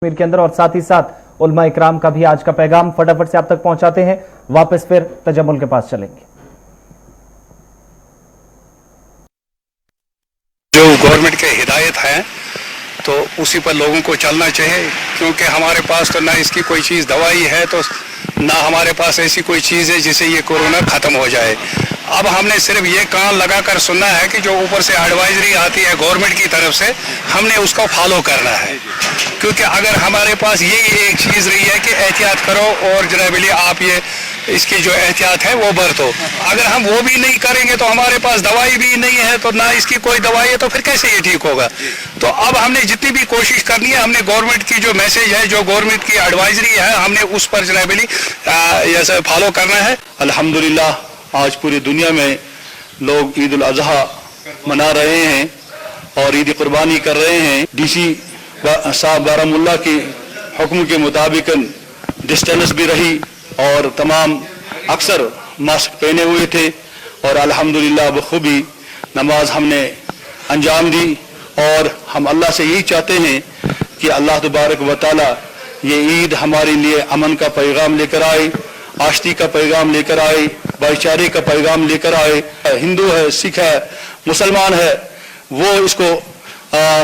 कश्मीर के अंदर और साथ ही साथ उलमा इकराम का भी आज का पैगाम फटाफट से आप तक पहुंचाते हैं। वापस फिर तजम्मुल के पास चलेंगे। जो गवर्नमेंट के हिदायत है तो उसी पर लोगों को चलना चाहिए, क्योंकि हमारे पास तो ना इसकी कोई चीज़ दवाई है, तो ना हमारे पास ऐसी कोई चीज़ है जिससे ये कोरोना ख़त्म हो जाए। अब हमने सिर्फ ये कान लगाकर सुनना है कि जो ऊपर से एडवाइजरी आती है गवर्नमेंट की तरफ से, हमने उसको फॉलो करना है। क्योंकि अगर हमारे पास यही एक चीज़ रही है कि एहतियात करो और जनाबिली आप ये इसकी जो एहतियात है वो बरतो, अगर हम वो भी नहीं करेंगे तो हमारे पास दवाई भी नहीं है, तो ना इसकी कोई दवाई है, तो फिर कैसे ये ठीक होगा। तो अब हमने जितनी भी कोशिश करनी है, हमने गवर्नमेंट की जो मैसेज है, जो गवर्नमेंट की एडवाइजरी है, हमने उस पर जनाबिली जैसे फॉलो करना है। अल्हम्दुलिल्लाह आज पूरी दुनिया में लोग ईद उल अजहा मना रहे हैं और ईद कुर्बानी कर रहे हैं। डीसी साहब बारामुल्ला के हुक्म के मुताबिक डिस्टेंस भी रही और तमाम अक्सर मास्क पहने हुए थे और अल्हम्दुलिल्लाह बखूबी नमाज हमने अंजाम दी। और हम अल्लाह से यही चाहते हैं कि अल्लाह तबारक व तआला ये ईद हमारे लिए अमन का पैगाम लेकर आए, आश्ती का पैगाम लेकर आए, भाईचारे का पैगाम लेकर आए। हिंदू है, सिख है, मुसलमान है, वो इसको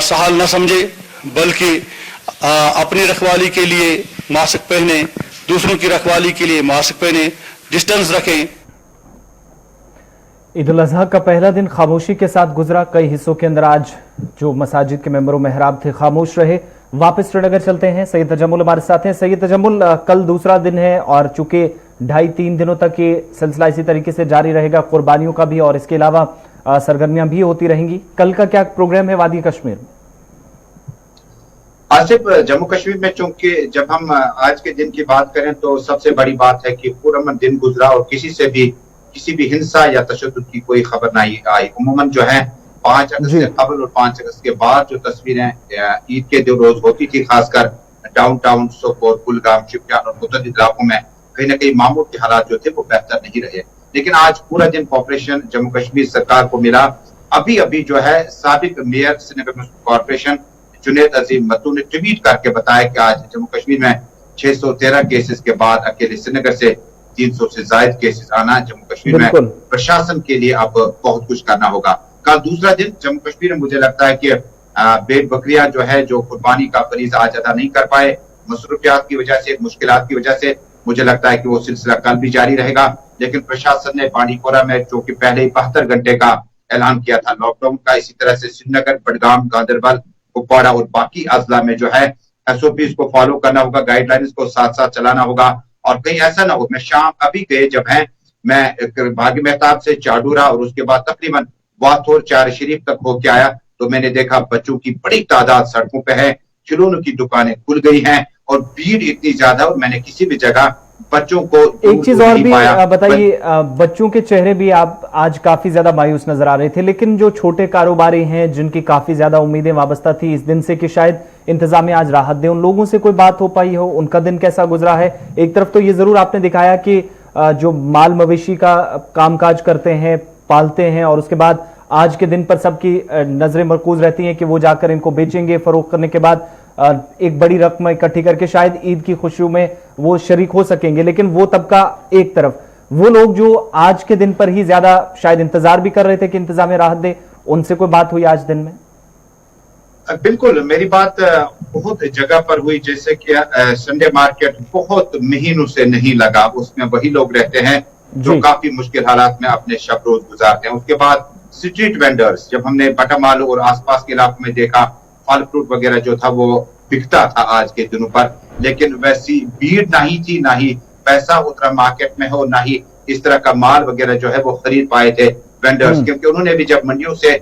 सहाल न समझे, बल्कि अपनी रखवाली के लिए मास्क पहने, दूसरों की रखवाली के लिए मास्क पहने, डिस्टेंस रखें। ईद उल अजहा का पहला दिन खामोशी के साथ गुजरा। कई हिस्सों के अंदर आज जो मसाजिद के मेंबरों मेहराब थे खामोश रहे। वापस श्रीनगर चलते हैं। सैयद तजम्मुल हमारे साथ हैं। सैयद तजम्मुल, कल दूसरा दिन है और चूंकि 2.5-3 दिनों तक ये सिलसिला इसी तरीके से जारी रहेगा, कुर्बानियों का भी और इसके अलावा सरगर्मियां भी होती रहेंगी। कल का क्या प्रोग्राम है वादी कश्मीर में? आसिफ, जम्मू कश्मीर में चूंकि जब हम आज के दिन की बात करें तो सबसे बड़ी बात है कि पूरा दिन गुजरा और किसी भी हिंसा या तशद्दुद की कोई खबर नहीं आई। उमूमन जो है 5 अगस्त से कबल और 5 अगस्त के बाद जो तस्वीरें ईद के जो रोज होती थी, खासकर डाउनटाउन सोपोर, कुलगाम, शिवजान और मुतअद्दिद इलाकों में कहीं ना कहीं मामूल के हालात जो थे वो बेहतर नहीं रहे। लेकिन आज पूरा दिन कॉर्पोरेशन जम्मू कश्मीर सरकार को मिला। अभी जो है साबिक मेयर श्रीनगर कॉर्पोरेशन जुनैद अजीम मत्तू ने ट्वीट करके बताया कि आज जम्मू कश्मीर में 613 केसेस के बाद अकेले श्रीनगर से 300 से ज्यादा केसेस आना। जम्मू कश्मीर में प्रशासन के लिए अब बहुत कुछ करना होगा। कल दूसरा दिन जम्मू कश्मीर में मुझे लगता है कि भेड़ बकरियां जो है जो कुर्बानी का फरीजा आज अदा नहीं कर पाए, मसरूफियात की वजह से, मुश्किलात की वजह से, मुझे लगता है कि वो सिलसिला कल भी जारी रहेगा। लेकिन प्रशासन ने बांडीपोरा में जो कि पहले ही 72 घंटे का ऐलान किया था लॉकडाउन का, इसी तरह से श्रीनगर, बडगाम, गांदरबल, कुपवाड़ा और बाकी अजला में जो है SOPs को फॉलो करना होगा, गाइडलाइंस को साथ साथ चलाना होगा। और कहीं ऐसा ना हो, मैं शाम अभी गए जब है मैं भाग्य मेहताब से चाडूरा और उसके बाद तकरीबन वाथोर चार शरीफ तक होके आया, तो मैंने देखा बच्चों की बड़ी तादाद सड़कों पे है, खिलौनों की दुकानें खुल गई हैं और भीड़ इतनी ज्यादा, और मैंने किसी भी जगह बच्चों को एक चीज और भी बताइए, बच्चों के चेहरे भी आप आज काफी ज्यादा मायूस नजर आ रहे थे, लेकिन जो छोटे कारोबारी हैं जिनकी काफी ज्यादा उम्मीदें वाबस्ता थी इस दिन से कि शायद इंतजामिया आज राहत दे, उन लोगों से कोई बात हो पाई हो? उनका दिन कैसा गुजरा है? एक तरफ तो ये जरूर आपने दिखाया कि जो माल मवेशी का कामकाज करते हैं, पालते हैं, और उसके बाद आज के दिन पर सबकी नजरें मरकूज रहती हैं कि वो जाकर इनको बेचेंगे, फरोख्त करने के बाद एक बड़ी रकम इकट्ठी करके शायद ईद की खुशियों में वो शरीक हो सकेंगे। लेकिन वो तबका एक तरफ, वो लोग जो आज के दिन पर ही ज्यादा शायद इंतजार भी कर रहे थे कि इंतजाम राहत दे, उनसे कोई बात हुई आज दिन में? बिल्कुल, मेरी बात बहुत जगह पर हुई। जैसे कि संडे मार्केट बहुत महीनों से नहीं लगा, उसमें वही लोग रहते हैं जो काफी मुश्किल हालात में अपने शब रोज गुजारते हैं। उसके बाद स्ट्रीट वेंडर्स, जब हमने बटामाल और आसपास के इलाकों में देखा, फल फ्रूट वगैरह जो था वो बिकता था आज के दिनों पर, लेकिन वैसी भीड़ नहीं थी, ना ही पैसा उतना मार्केट में हो, ना ही इस तरह का माल वगैरह जो है वो खरीद पाए थे वेंडर्स, क्योंकि उन्होंने भी जब मंडियों से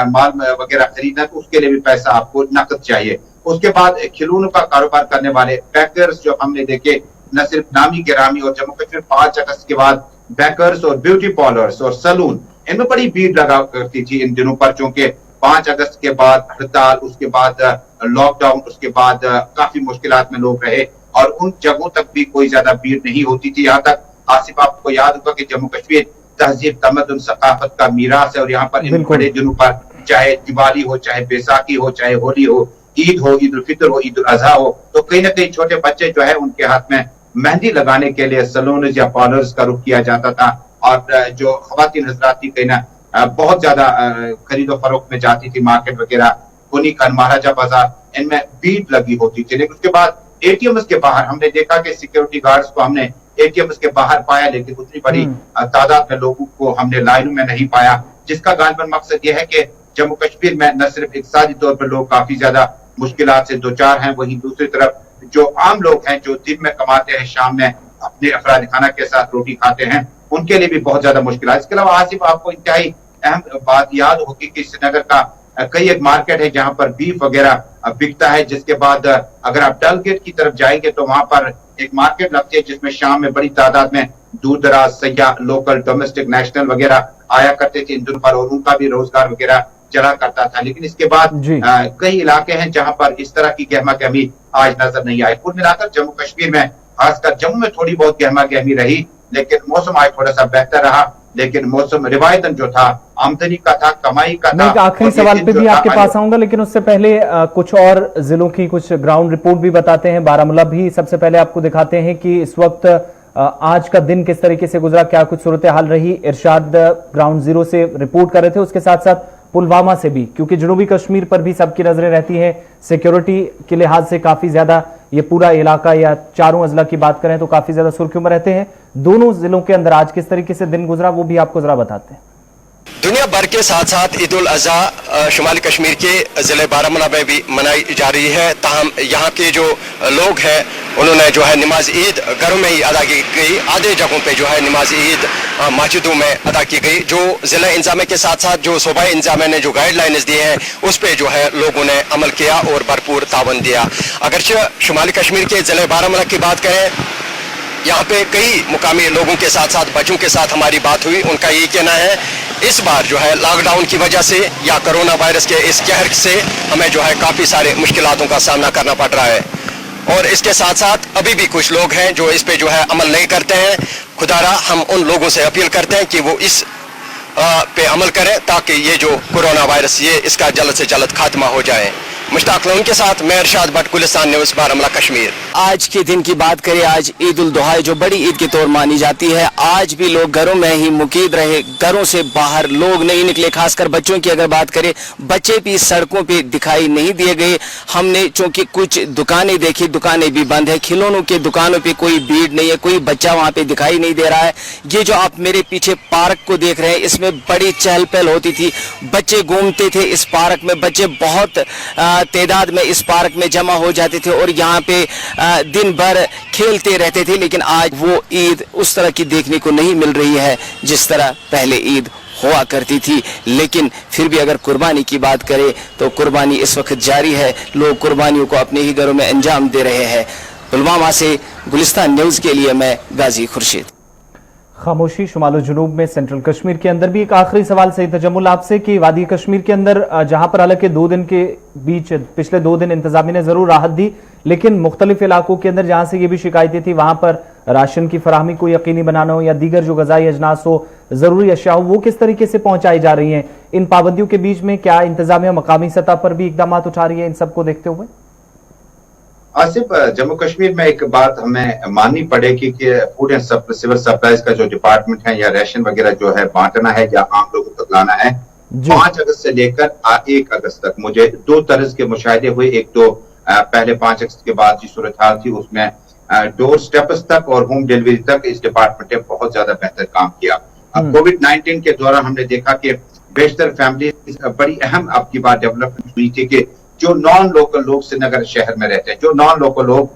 माल वगैरह खरीदना तो उसके लिए भी पैसा आपको नकद चाहिए। उसके बाद खिलौनों का कारोबार करने वाले बैकर्स जो हमने देखे, न सिर्फ नामी गिरामी, और जम्मू कश्मीर 5 अगस्त के बाद बैकर्स और ब्यूटी पार्लर्स और सैलून, इनमें बड़ी भीड़ लगा करती थी इन दिनों पर, क्योंकि 5 अगस्त के बाद हड़ताल, उसके बाद लॉकडाउन, उसके बाद काफी मुश्किलात में लोग रहे और उन जगहों तक भी कोई ज्यादा भीड़ नहीं होती थी। यहाँ तक आसिफ, आपको याद होगा कि जम्मू कश्मीर तहजीब, तमद्दुन, सकाफत का मीरास है और यहाँ पर इन बड़े दिनों पर चाहे दिवाली हो, चाहे बैसाखी हो, चाहे होली हो, ईद हो, ईद उल फितर हो, ईद उल अजहा हो, तो कहीं ना कहीं छोटे बच्चे जो है उनके हाथ में मेहंदी लगाने के लिए सैलून या पार्लर्स का रुख किया जाता था। और जो खवातीन हजरात थी कहीं ना बहुत ज्यादा खरीदो फरोख्त में जाती थी, मार्केट वगैरह, कुनीकन, महाराजा बाजार, इनमें भीड़ लगी होती थी। लेकिन उसके बाद एटीएम्स के बाहर हमने देखा कि सिक्योरिटी गार्ड्स को हमने एटीएम्स के बाहर पाया, लेकिन उतनी बड़ी तादाद में लोगों को हमने लाइनों में नहीं पाया, जिसका गालिबन मकसद यह है कि जम्मू कश्मीर में न सिर्फ इक्तिसादी तौर पर लोग काफी ज्यादा मुश्किलात से दो चार हैं, वहीं दूसरी तरफ जो आम लोग हैं जो दिन में कमाते हैं, शाम में अपने अफराद खाना के साथ रोटी खाते हैं, उनके लिए भी बहुत ज्यादा मुश्किल है। इसके अलावा आसिफ, आपको इंतहाई अहम बात याद होगी कि श्रीनगर का कई एक मार्केट है जहां पर बीफ वगैरह बिकता है, जिसके बाद अगर आप डल गेट की तरफ जाएंगे तो वहां पर एक मार्केट लगती है जिसमें शाम में बड़ी तादाद में दूर दराज सयाह, लोकल, डोमेस्टिक, नेशनल वगैरह आया करते थे इन दिनों पर, और उनका भी रोजगार वगैरह चला करता था। लेकिन इसके बाद कई इलाके हैं जहां पर इस तरह की गहमा गहमी आज नजर नहीं आई। कुल मिलाकर जम्मू कश्मीर में, खासकर जम्मू में थोड़ी बहुत गहमा गहमी रही, लेकिन मौसम आज थोड़ा सा बेहतर रहा। लेकिन मौसम रिवायतन जो था, आमदनी का था, कमाई का था। मैं एक आखिरी सवाल पे भी आपके पास आऊंगा, लेकिन उससे पहले कुछ और जिलों की कुछ ग्राउंड रिपोर्ट भी बताते हैं। बारामूला भी सबसे पहले आपको दिखाते हैं कि इस वक्त आज का दिन किस तरीके से गुजरा, क्या कुछ सूरत हाल रही। इरशाद ग्राउंड जीरो से रिपोर्ट कर रहे थे, उसके साथ साथ पुलवामा से भी, क्योंकि जनूबी कश्मीर पर भी सबकी नजरें रहती हैं। सिक्योरिटी के लिहाज से काफी ज्यादा ये पूरा इलाका या चारों अजला की बात करें तो काफी ज्यादा सुर्खियों में रहते हैं। दोनों जिलों के अंदर आज किस तरीके से दिन गुजरा वो भी आपको जरा बताते हैं। दुनिया भर के साथ साथ ईद उल अजहा शुमाली कश्मीर के जिले बारामूला में भी मनाई जा रही है। ताहम यहाँ के जो लोग हैं उन्होंने जो है नमाज ईद घरों में ही अदा की गई, आधे जगहों पे जो है नमाज ईद मस्जिदों में अदा की गई। जो जिला इंतजामिया के साथ साथ जो सूबाई इंतजामिया ने जो गाइडलाइंस दिए हैं उस पर जो है लोगों ने अमल किया और भरपूर तावन दिया। अगरचे शुमाली कश्मीर के जिले बारामूला की बात करें, यहाँ पे कई मुकामी लोगों के साथ साथ बच्चों के साथ हमारी बात हुई। उनका यही कहना है इस बार जो है लॉकडाउन की वजह से या कोरोना वायरस के इस कहर से हमें जो है काफ़ी सारे मुश्किलातों का सामना करना पड़ रहा है। और इसके साथ साथ अभी भी कुछ लोग हैं जो इस पे जो है अमल नहीं करते हैं। खुदारा हम उन लोगों से अपील करते हैं कि वो इस पे अमल करें ताकि ये जो कोरोना वायरस ये इसका जल्द से जल्द खात्मा हो जाए। मुश्ताक लोन के साथ मैं इरशाद भट्ट, गुलिस्तान न्यूज़, बारामूला, कश्मीर। आज के दिन की बात करें, आज ईद उल दुहा जो बड़ी ईद के तौर मानी जाती है, आज भी लोग घरों में ही मुकीद रहे, घरों से बाहर लोग नहीं निकले। खासकर बच्चों की अगर बात करें, बच्चे भी सड़कों पे दिखाई नहीं दिए गए। हमने चूंकि कुछ दुकानें देखी, दुकानें भी बंद है, खिलौनों के दुकानों पे कोई भीड़ नहीं है, कोई बच्चा वहां पे दिखाई नहीं दे रहा है। ये जो आप मेरे पीछे पार्क को देख रहे हैं, इसमें बड़ी चहल पहल होती थी, बच्चे घूमते थे इस पार्क में, बच्चे बहुत तादाद में इस पार्क में जमा हो जाते थे और यहाँ पे दिन भर खेलते रहते थे। लेकिन आज वो ईद उस तरह की देखने को नहीं मिल रही है जिस तरह पहले ईद हुआ करती थी। लेकिन फिर भी अगर कुर्बानी की बात करें तो कुर्बानी इस वक्त जारी है, लोग कुर्बानियों को अपने ही घरों में अंजाम दे रहे हैं। पुलवामा से गुलिस्तान न्यूज़ के लिए मैं गाजी खुर्शीद। खामोशी शुमालो जुनूब में सेंट्रल कश्मीर के अंदर भी एक आखिरी सवाल सही तजम्मुल आपसे कि वादी कश्मीर के अंदर जहां पर हालांकि 2 दिन के बीच पिछले 2 दिन इंतजामिया ने जरूर राहत दी, लेकिन मुख्तलिफ इलाकों के अंदर जहां से ये भी शिकायतें थी वहां पर राशन की फराहमी को यकीनी बनाना हो या दीगर जो गजाई अजनास हो, जरूरी अशिया हो, वो किस तरीके से पहुंचाई जा रही हैं। इन पाबंदियों के बीच में क्या इंतजामिया मकामी सतह पर भी इकदाम उठा रही है इन सबको देखते हुए? आसिफ, जम्मू कश्मीर में एक बात हमें माननी पड़ेगी कि फूड एंड सिविल सप्लाईज का जो डिपार्टमेंट है या राशन वगैरह जो है बांटना है या आम लोगों तक लाना है, 5 अगस्त से लेकर 1 अगस्त तक मुझे 2 तरह के मुशाहिदे हुए। एक तो पहले 5 अगस्त के बाद जो सूरत हाल थी उसमें डोर स्टेप्स तक और होम डिलीवरी तक इस डिपार्टमेंट ने बहुत ज्यादा बेहतर काम किया। कोविड-19 के दौरान हमने देखा कि बेशतर फैमिली बड़ी अहम आपकी बात डेवलपमेंट हुई थी कि जो नॉन लोकल लोग श्रीनगर शहर में रहते हैं, जो नॉन लोकल लोग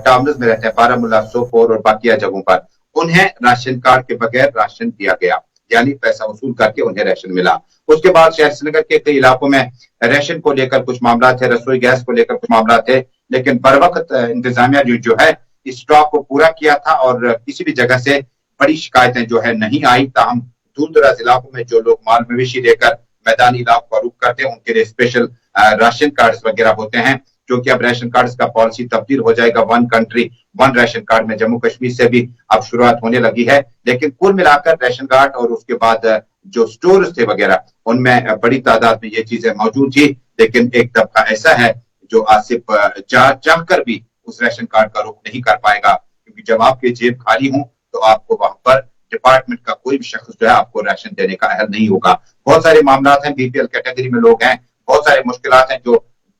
टाउन्स में रहते हैं, बारामूला, सोपोर और बाकी जगहों पर, उन्हें राशन कार्ड के बगैर राशन दिया गया, यानी पैसा वसूल करके उन्हें राशन मिला। उसके बाद शहर श्रीनगर के कई इलाकों में राशन को लेकर कुछ मामला थे, रसोई गैस को लेकर कुछ मामला थे, लेकिन बर वक्त इंतजामिया जो है इस स्टॉक को पूरा किया था और किसी भी जगह से बड़ी शिकायतें जो है नहीं आई। ताहम दूर दराज इलाकों में जो लोग माल मवेशी लेकर मैदानी इलाकों का रुख करते हैं उनके लिए स्पेशल राशन कार्ड्स वगैरह होते हैं, जो कि अब राशन कार्ड्स का पॉलिसी तब्दील हो जाएगा। 1 कंट्री 1 राशन कार्ड में जम्मू कश्मीर से भी अब शुरुआत होने लगी है। लेकिन कुल मिलाकर राशन कार्ड और उसके बाद जो स्टोर्स थे वगैरह उनमें बड़ी तादाद में ये चीजें मौजूद थी। लेकिन एक तबका ऐसा है जो आसिफ चाह कर भी उस राशन कार्ड का रुख नहीं कर पाएगा, क्योंकि जब आपकी जेब खाली हो तो आपको वहां पर डिपार्टमेंट का कोई भी शख्स जो है आपको राशन देने का अहल नहीं होगा। बहुत सारे मामला हैं, बीपीएल कैटेगरी में लोग हैं, बहुत सारे मुश्किलात हैं जो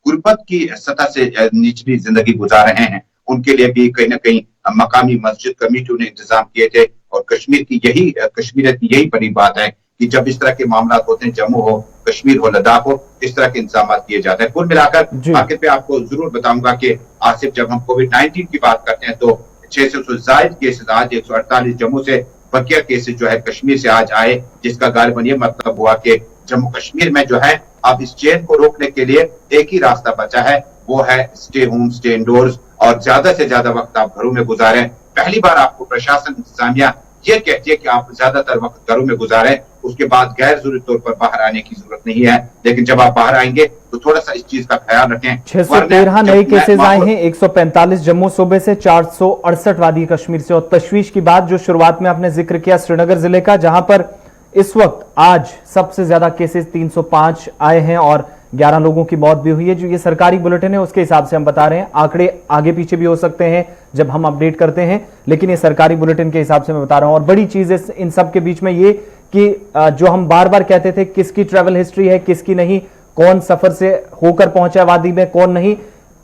गुर्बत की सतह से निचली जिंदगी गुजार रहे हैं, उनके लिए भी कहीं ना कहीं मकामी मस्जिद कमेटियों ने इंतजाम किए थे। और कश्मीरियत की यही बड़ी बात है कि जब इस तरह के मामला होते हैं, जम्मू हो, कश्मीर हो, लद्दाख हो, इस तरह के इंतजाम किए जाते हैं। कुल मिलाकर आखिर पे आपको जरूर बताऊंगा कि आसिफ, जब हम कोविड-19 की बात करते हैं तो 600 से ज्यादा केसेस आज 148 जम्मू से, बकिया केसेस जो है कश्मीर से आज आए, जिसका गालिबन ये मतलब हुआ कि जम्मू कश्मीर में जो है अब इस चेन को रोकने के लिए एक ही रास्ता बचा है, वो है स्टे होम, स्टे इंडोर्स, और ज्यादा से ज्यादा वक्त आप घरों में गुजारें। पहली बार आपको प्रशासन इंतजामिया ये कहती है कि आप ज्यादातर वक्त घरों में गुजारें, उसके बाद गैर जरूरी तौर पर बाहर आने की जरूरत नहीं है, लेकिन जब आप बाहर आएंगे तो थोड़ा सा इस चीज का ख्याल रखें। 613 नए केसेस आए हैं, 145 जम्मू सूबे से, 468 वादी कश्मीर से। और तशवीश की बात जो शुरुआत में आपने जिक्र किया श्रीनगर जिले का, जहां पर इस वक्त आज सबसे ज्यादा केसेस 305 आए हैं और 11 लोगों की मौत भी हुई है। जो ये सरकारी बुलेटिन है उसके हिसाब से हम बता रहे हैं, आंकड़े आगे पीछे भी हो सकते हैं जब हम अपडेट करते हैं, लेकिन ये सरकारी बुलेटिन के हिसाब से मैं बता रहा हूं। और बड़ी चीज इन सब के बीच में ये कि जो हम बार बार कहते थे किसकी ट्रैवल हिस्ट्री है किसकी नहीं, कौन सफर से होकर पहुंचा वादी में कौन नहीं,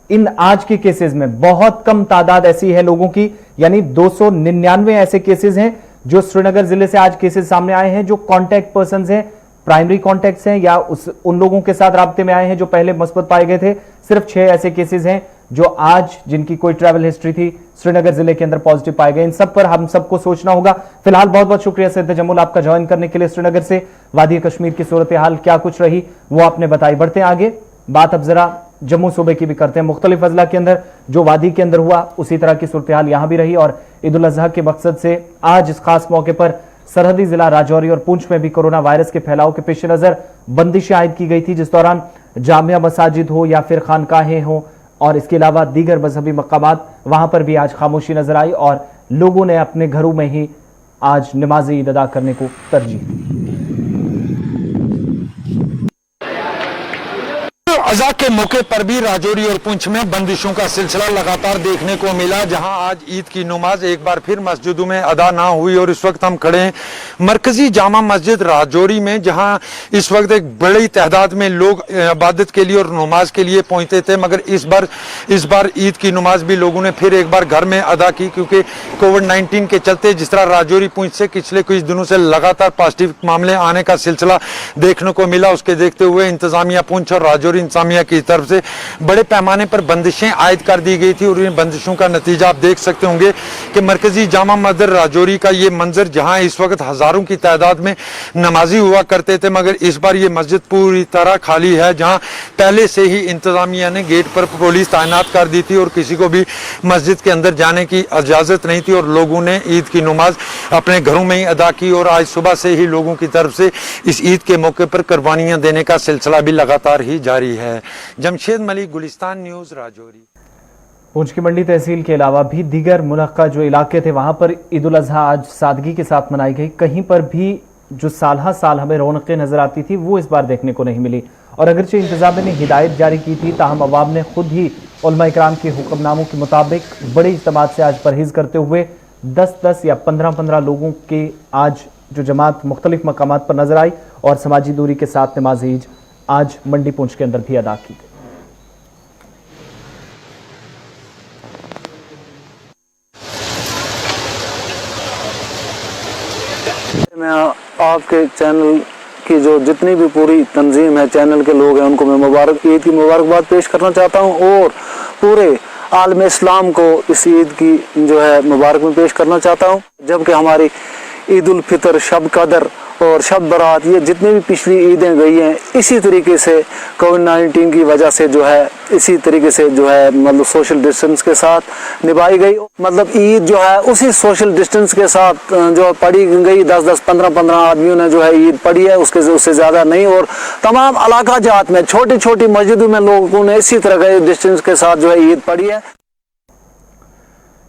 इन आज के केसेस में बहुत कम तादाद ऐसी है लोगों की, यानी 299 ऐसे केसेस हैं जो श्रीनगर जिले से आज केसेस सामने आए हैं, जो कॉन्टैक्ट पर्सन हैं, प्राइमरी कॉन्टैक्ट्स हैं या उन लोगों के साथ राब्ते में आए हैं जो पहले मुस्बत पाए गए थे। सिर्फ 6 ऐसे केसेस हैं जो आज जिनकी कोई ट्रैवल हिस्ट्री थी श्रीनगर जिले के अंदर पॉजिटिव पाए गए। इन सब पर हम सबको सोचना होगा। फिलहाल बहुत बहुत शुक्रिया सिद्ध जमुल आपका ज्वाइन करने के लिए श्रीनगर से। वादी कश्मीर की सूरत हाल क्या कुछ रही वो आपने बताई। बढ़ते हैं आगे, बात अब जरा जम्मू सूबे की भी करते हैं। मुख्तलिफ अजला के अंदर जो वादी के अंदर हुआ उसी तरह की सूरत हाल यहां भी रही और ईद उल अजहा के मकसद से आज इस खास मौके पर सरहदी जिला राजौरी और पुंछ में भी कोरोना वायरस के फैलाव के पेश नजर बंदिशें आयद की गई थी, जिस दौरान जामिया मसाजिद हो या फिर खानकाहें हो और इसके अलावा दीगर मजहबी मकामात, वहां पर भी आज खामोशी नजर आई और लोगों ने अपने घरों में ही आज नमाज ईद अदा करने को तरजीह दी। अज़ा के मौके पर भी राजौरी और पुंछ में बंदिशों का सिलसिला लगातार देखने को मिला, जहां आज ईद की नमाज एक बार फिर मस्जिदों में अदा ना हुई। और इस वक्त हम खड़े हैं मरकजी जामा मस्जिद राजौरी में, जहां इस वक्त एक बड़ी तादाद में लोग इबादत के लिए और नमाज के लिए पहुंचते थे, मगर इस बार ईद की नमाज भी लोगों ने फिर एक बार घर में अदा की, क्योंकि कोविड-19 के चलते जिस तरह राजौरी पुंछ से पिछले कुछ दिनों से लगातार पॉजिटिव मामले आने का सिलसिला देखने को मिला, उसके देखते हुए इंतजामिया पुंछ और राजौरी इंतजामिया की तरफ से बड़े पैमाने पर बंदिशें आयद कर दी गई थी। और इन बंदिशों का नतीजा आप देख सकते होंगे कि मरकजी जामा मस्जिद राजौरी का ये मंजर, जहां इस वक्त हजारों की तादाद में नमाजी हुआ करते थे, मगर इस बार ये मस्जिद पूरी तरह खाली है, जहां पहले से ही इंतजामिया ने गेट पर पुलिस तैनात कर दी थी और किसी को भी मस्जिद के अंदर जाने की इजाजत नहीं थी। और लोगों ने ईद की नमाज अपने घरों में ही अदा की और आज सुबह से ही लोगों की तरफ से इस ईद के मौके पर कुर्बानियां देने का सिलसिला भी लगातार ही जारी है। जमशेद मलिक, गुलिस्तान न्यूज, राजौरी। पुंछ की मंडी तहसील के अलावा भी दीगर मुनक्का जो इलाके थे वहां पर ईद उल अजहा आज सादगी के साथ मनाई गई। कहीं पर भी जो साल हमें रौनकें नजर आती थी वो इस बार देखने को नहीं मिली। और अगरचे इंतजामिया ने हिदायत जारी की थी, ताहम अवाम ने खुद ही उलमा इकराम के हुक्मनामों के मुताबिक बड़े इज्तिमात से आज परहेज करते हुए 10-10 या 15-15 लोगों के आज जो जमात मुख्तलिफ मकामात पर नजर आई और समाजी दूरी के साथ नमाज ईद आज मंडी पुंछ के अंदर भी अदा की गई। मैं आपके चैनल की जो जितनी भी पूरी तंजीम है, चैनल के लोग हैं, उनको मैं ईद की मुबारकबाद पेश करना चाहता हूं और पूरे आलम इस्लाम को इस ईद की जो है मुबारक में पेश करना चाहता हूं। जबकि हमारी ईद उल फितर, शब कदर और शब बरात, ये जितनी भी पिछली ईदें गई हैं इसी तरीके से कोविड-19 की वजह से जो है इसी तरीके से जो है मतलब सोशल डिस्टेंस के साथ निभाई गई। मतलब ईद जो है उसी सोशल डिस्टेंस के साथ जो पढ़ी गई, 10-10, 15-15 आदमियों ने जो है ईद पढ़ी है, उससे ज़्यादा नहीं। और तमाम इलाका जात में छोटी छोटी मस्जिदों में लोगों ने इसी तरह के डिस्टेंस के साथ जो है ईद पढ़ी है।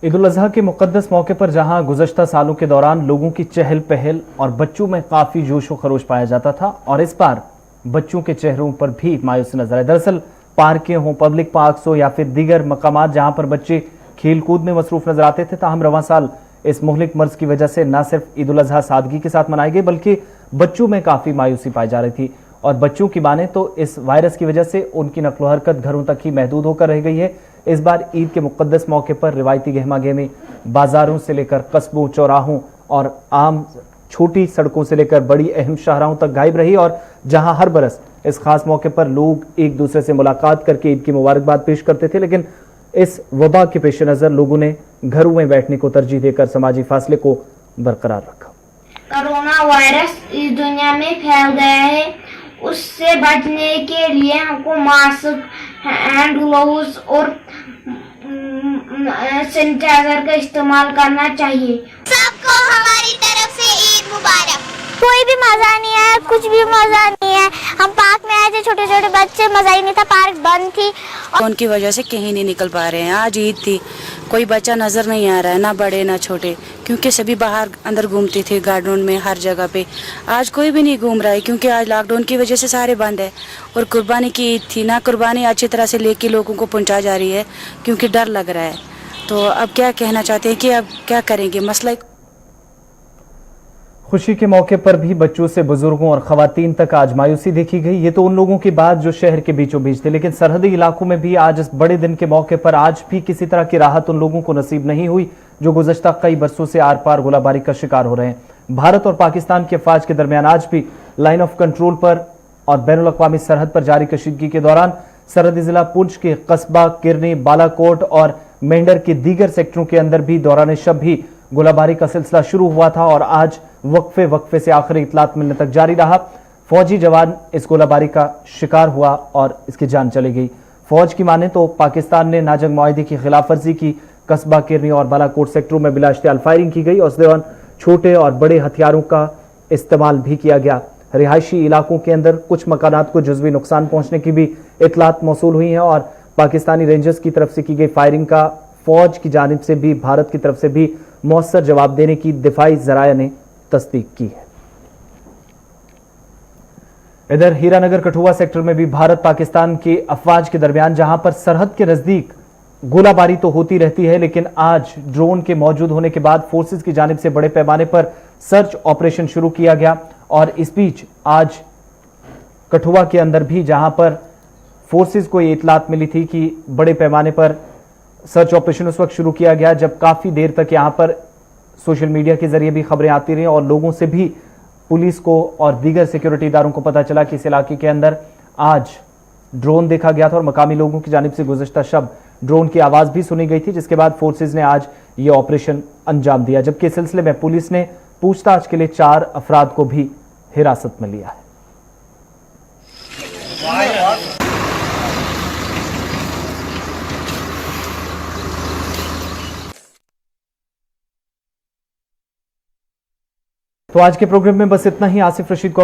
ईद उल अजहा के मुकद्दस मौके पर जहां गुज़श्ता सालों के दौरान लोगों की चहल पहल और बच्चों में काफ़ी जोश व खरोश पाया जाता था, और इस बार बच्चों के चेहरों पर भी मायूसी नजर आई। दरअसल पार्कें हों, पब्लिक पार्क्स हो या फिर दीगर मकामात जहां पर बच्चे खेलकूद में मसरूफ नजर आते थे। ताहम रवां साल इस मुहलिक मर्ज की वजह से न सिर्फ ईद उल अजहा सादगी के साथ मनाई गई बल्कि बच्चों में काफी मायूसी पाई जा रही थी। और बच्चों की माने तो इस वायरस की वजह से उनकी नक्लो हरकत घरों तक ही महदूद होकर रह गई है। इस बार ईद के मुकद्दस मौके पर रिवायती गहमा गहमी बाजारों से लेकर कस्बों, चौराहों और आम छोटी सड़कों से लेकर बड़ी अहम शाहराहों तक गायब रही। और जहां हर बरस इस खास मौके पर लोग एक दूसरे से मुलाकात करके ईद की मुबारकबाद पेश करते थे, लेकिन इस वबा के पेश नजर लोगों ने घरों में बैठने को तरजीह देकर समाजी फासले को बरकरार रखा। कोरोना वायरस इस दुनिया में फैल गया है, उससे बचने के लिए हमको मास्क, हैंड ग्लोव्स और सैनिटाइजर का इस्तेमाल करना चाहिए। सबको हमारी तरफ से ईद मुबारक। कोई भी मजा नहीं है, कुछ भी मजा नहीं है। हम पार्क में आए थे, छोटे छोटे बच्चे, मजा ही नहीं था, पार्क बंद थी। उनकी वजह से कहीं नहीं निकल पा रहे हैं। आज ईद थी, कोई बच्चा नजर नहीं आ रहा है, ना बड़े ना छोटे, क्योंकि सभी बाहर अंदर घूमते थे गार्डन में, हर जगह पे। आज कोई भी नहीं घूम रहा है क्योंकि आज लॉकडाउन की वजह से सारे बंद है। और कुर्बानी की ईद थी ना, कुर्बानी अच्छी तरह से लेके लोगों को पहुंचा जा रही है क्योंकि डर लग रहा है। तो अब क्या कहना चाहते हैं कि अब क्या करेंगे, मसला खुशी के मौके पर भी बच्चों से बुजुर्गों और खवातीन तक आज मायूसी देखी गई। ये तो उन लोगों की बात जो शहर के बीचों बीच थे, लेकिन सरहदी इलाकों में भी आज इस बड़े दिन के मौके पर आज भी किसी तरह की राहत उन लोगों को नसीब नहीं हुई जो गुज़श्ता कई बरसों से आर पार गोलाबारी का शिकार हो रहे हैं। भारत और पाकिस्तान की अफवाज के दरमियान आज भी लाइन ऑफ कंट्रोल पर और बैनुल अक़वामी सरहद पर जारी कशीदगी के दौरान सरहदी जिला पुंछ के कस्बा, किरनी, बालाकोट और मेंढर के दीगर सेक्टरों के अंदर भी दौरान शब भी गोलाबारी का सिलसिला शुरू हुआ था और आज वक्फे से आखिरी इतलात मिलने तक जारी रहा। फौजी जवान इस गोलाबारी का शिकार हुआ और इसकी जान चली गई। फौज की माने तो पाकिस्तान ने नाजंग मुआहदे की खिलाफ वर्जी की। कस्बा, किरनी और बालाकोट सेक्टरों में बिला इश्तियाल फायरिंग की गई और उस दौरान छोटे और बड़े हथियारों का इस्तेमाल भी किया गया। रिहायशी इलाकों के अंदर कुछ मकानात को जुज़वी नुकसान पहुंचने की भी इतलात मौसूल हुई हैं और पाकिस्तानी रेंजर्स की तरफ से की गई फायरिंग का फौज की जानिब से भी, भारत की तरफ से भी मौसर जवाब देने की दिफाई ज़राया ने तस्दीक की है। इधर हीरानगर कठुआ सेक्टर में भी भारत पाकिस्तान के अफवाज के दरमियान जहां पर सरहद के नजदीक गोलाबारी तो होती रहती है, लेकिन आज ड्रोन के मौजूद होने के बाद फोर्सेस की जानिब से बड़े पैमाने पर सर्च ऑपरेशन शुरू किया गया। और इस बीच आज कठुआ के अंदर भी जहां पर फोर्सेस को ये इतलात मिली थी कि बड़े पैमाने पर सर्च ऑपरेशन उस वक्त शुरू किया गया जब काफी देर तक यहां पर सोशल मीडिया के जरिए भी खबरें आती रहीं और लोगों से भी पुलिस को और दीगर सिक्योरिटी इदारों को पता चला कि इस इलाके के अंदर आज ड्रोन देखा गया था और मकामी लोगों की जानिब से गुज़श्ता शब ड्रोन की आवाज भी सुनी गई थी, जिसके बाद फोर्सेज ने आज ये ऑपरेशन अंजाम दिया। जबकि इस सिलसिले में पुलिस ने पूछताछ के लिए 4 अफराद को भी हिरासत में लिया है। तो आज के प्रोग्राम में बस इतना ही। आसिफ रशीद को